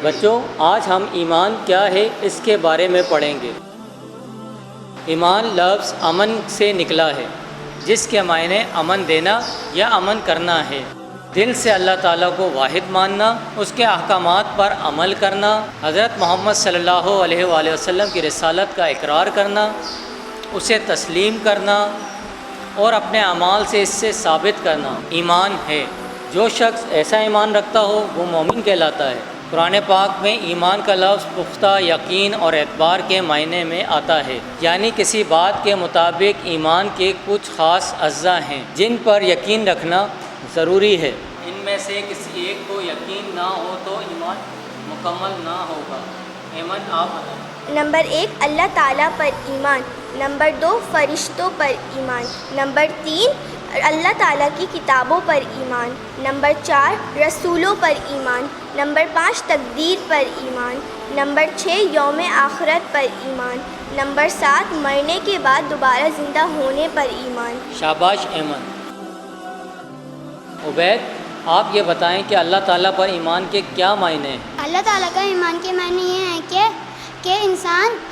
بچوں، آج ہم ایمان کیا ہے اس کے بارے میں پڑھیں گے۔ ایمان لفظ امن سے نکلا ہے، جس کے معنی امن دینا یا امن کرنا ہے۔ دل سے اللہ تعالیٰ کو واحد ماننا، اس کے احکامات پر عمل کرنا، حضرت محمد صلی اللہ علیہ وآلہ وسلم کی رسالت کا اقرار کرنا، اسے تسلیم کرنا اور اپنے اعمال سے اس سے ثابت کرنا ایمان ہے۔ جو شخص ایسا ایمان رکھتا ہو وہ مومن کہلاتا ہے۔ قرآن پاک میں ایمان کا لفظ پختہ یقین اور اعتبار کے معنی میں آتا ہے، یعنی کسی بات کے مطابق ایمان کے کچھ خاص اجزاء ہیں جن پر یقین رکھنا ضروری ہے۔ ان میں سے کسی ایک کو یقین نہ ہو تو ایمان مکمل نہ ہوگا۔ ایمان آپ بتائیں۔ نمبر 1 اللہ تعالیٰ پر ایمان، نمبر 2 فرشتوں پر ایمان، نمبر 3 اللہ تعالیٰ کی کتابوں پر ایمان، نمبر 4 رسولوں پر ایمان، نمبر 5 تقدیر پر ایمان، نمبر 6 یوم آخرت پر ایمان، نمبر 7 مرنے کے بعد دوبارہ زندہ ہونے پر ایمان۔ شاباش ایمن۔ عبید، آپ یہ بتائیں کہ اللہ تعالیٰ پر ایمان کے کیا معنی ہیں؟ اللہ تعالیٰ کا ایمان کے معنی یہ ہے کہ انسان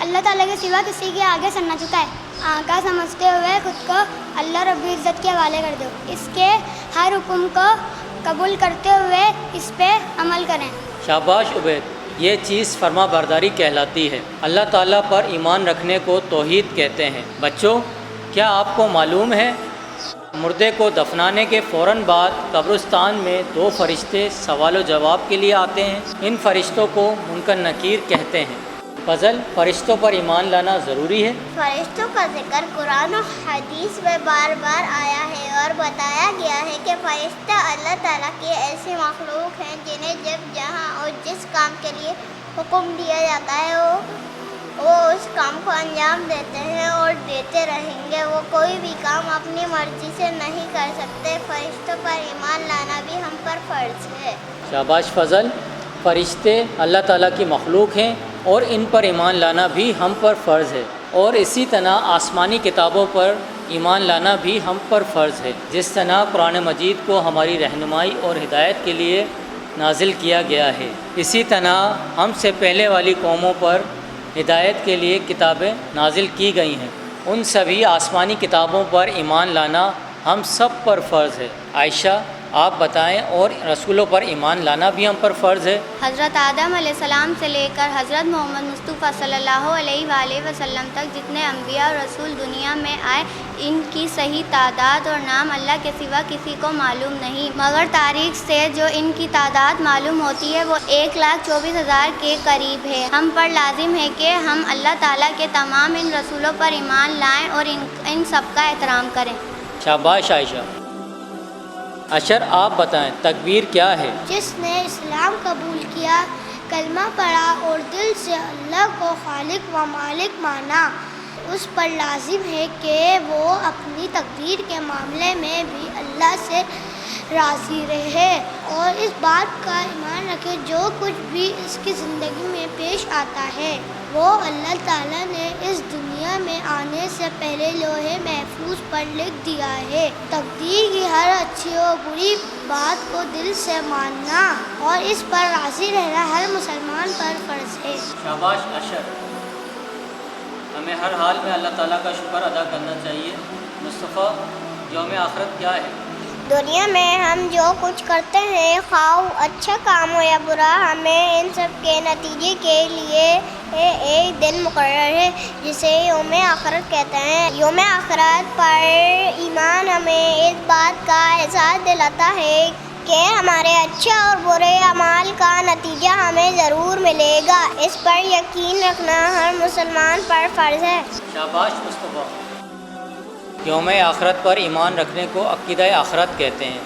اللہ تعالیٰ کے سوا کسی کے آگے سر نہ جھکائے، آقا سمجھتے ہوئے خود کو اللہ رب العزت کے حوالے کر دو، اس کے ہر حکم کو قبول کرتے ہوئے اس پہ عمل کریں۔ شاباش عبید، یہ چیز فرما برداری کہلاتی ہے۔ اللہ تعالیٰ پر ایمان رکھنے کو توحید کہتے ہیں۔ بچوں، کیا آپ کو معلوم ہے مردے کو دفنانے کے فوراً بعد قبرستان میں 2 فرشتے سوال و جواب کے لیے آتے ہیں؟ ان فرشتوں کو منکر نکیر کہتے ہیں۔ فضل، فرشتوں پر ایمان لانا ضروری ہے؟ فرشتوں کا ذکر قرآن و حدیث میں بار بار آیا ہے اور بتایا گیا ہے کہ فرشتہ اللہ تعالیٰ کی ایسی مخلوق ہیں جنہیں جب جہاں اور جس کام کے لیے حکم دیا جاتا ہے وہ اس کام کو انجام دیتے ہیں اور دیتے رہیں گے۔ وہ کوئی بھی کام اپنی مرضی سے نہیں کر سکتے۔ فرشتوں پر ایمان لانا بھی ہم پر فرض ہے۔ شاباش فضل، فرشتے اللہ تعالیٰ کی مخلوق ہیں اور ان پر ایمان لانا بھی ہم پر فرض ہے، اور اسی طرح آسمانی کتابوں پر ایمان لانا بھی ہم پر فرض ہے، جس طرح قرآن مجید کو ہماری رہنمائی اور ہدایت کے لیے نازل کیا گیا ہے۔ اسی طرح ہم سے پہلے والی قوموں پر ہدایت کے لیے کتابیں نازل کی گئی ہیں، ان سبھی آسمانی کتابوں پر ایمان لانا ہم سب پر فرض ہے۔ عائشہ، آپ بتائیں، اور رسولوں پر ایمان لانا بھی ہم پر فرض ہے؟ حضرت آدم علیہ السلام سے لے کر حضرت محمد مصطفیٰ صلی اللہ علیہ وآلہ وسلم تک جتنے انبیاء اور رسول دنیا میں آئے، ان کی صحیح تعداد اور نام اللہ کے سوا کسی کو معلوم نہیں، مگر تاریخ سے جو ان کی تعداد معلوم ہوتی ہے وہ 1,24,000 کے قریب ہے۔ ہم پر لازم ہے کہ ہم اللہ تعالیٰ کے تمام ان رسولوں پر ایمان لائیں اور ان سب کا احترام کریں۔ شاباش عائشہ۔ اشر، آپ بتائیں، تکبیر کیا ہے؟ جس نے اسلام قبول کیا، کلمہ پڑھا اور دل سے اللہ کو خالق و مالک مانا، اس پر لازم ہے کہ وہ اپنی تقدیر کے معاملے میں بھی اللہ سے راضی رہے اور اس بات کا ایمان رکھے جو کچھ بھی اس کی زندگی میں پیش آتا ہے وہ اللہ تعالیٰ نے اس دنیا میں آنے سے پہلے لوح محفوظ پر لکھ دیا ہے۔ تقدیر کی ہر اچھی اور بری بات کو دل سے ماننا اور اس پر راضی رہنا ہر مسلمان پر فرض ہے۔ شاباش اشر۔ ہمیں ہر حال میں اللہ تعالیٰ کا شکر ادا کرنا چاہیے۔ مصطفیٰ، یوم آخرت کیا ہے؟ دنیا میں ہم جو کچھ کرتے ہیں، خواہ اچھا کام ہو یا برا، ہمیں ان سب کے نتیجے کے لیے ایک دن مقرر ہے جسے یوم آخرت کہتے ہیں۔ یوم آخرت پر ایمان ہمیں اس بات کا احساس دلاتا ہے کہ ہمارے اچھے اور برے اعمال کا نتیجہ ہمیں ضرور ملے گا۔ اس پر یقین رکھنا ہر مسلمان پر فرض ہے۔ شاباش مصطفیٰ۔ یوم آخرت پر ایمان رکھنے کو عقیدہ آخرت کہتے ہیں۔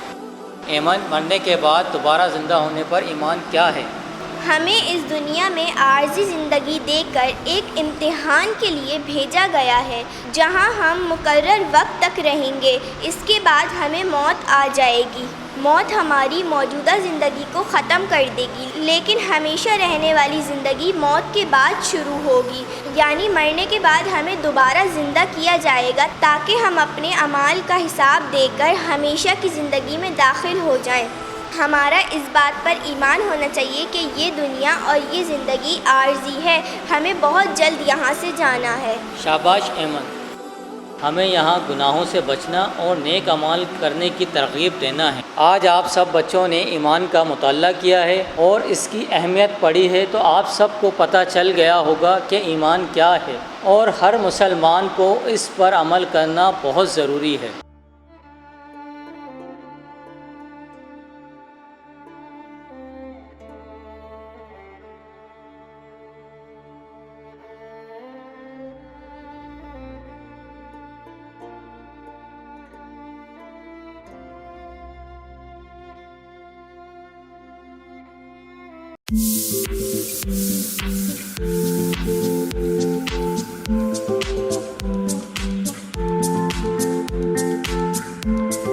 ایمن، مرنے کے بعد دوبارہ زندہ ہونے پر ایمان کیا ہے؟ ہمیں اس دنیا میں عارضی زندگی دے کر ایک امتحان کے لیے بھیجا گیا ہے جہاں ہم مقرر وقت تک رہیں گے۔ اس کے بعد ہمیں موت آ جائے گی۔ موت ہماری موجودہ زندگی کو ختم کر دے گی، لیکن ہمیشہ رہنے والی زندگی موت کے بعد شروع ہوگی، یعنی مرنے کے بعد ہمیں دوبارہ زندہ کیا جائے گا تاکہ ہم اپنے اعمال کا حساب دے کر ہمیشہ کی زندگی میں داخل ہو جائیں۔ ہمارا اس بات پر ایمان ہونا چاہیے کہ یہ دنیا اور یہ زندگی عارضی ہے، ہمیں بہت جلد یہاں سے جانا ہے۔ شاباش ایمن، ہمیں یہاں گناہوں سے بچنا اور نیک اعمال کرنے کی ترغیب دینا ہے۔ آج آپ سب بچوں نے ایمان کا مطالعہ کیا ہے اور اس کی اہمیت پڑھی ہے، تو آپ سب کو پتہ چل گیا ہوگا کہ ایمان کیا ہے، اور ہر مسلمان کو اس پر عمل کرنا بہت ضروری ہے۔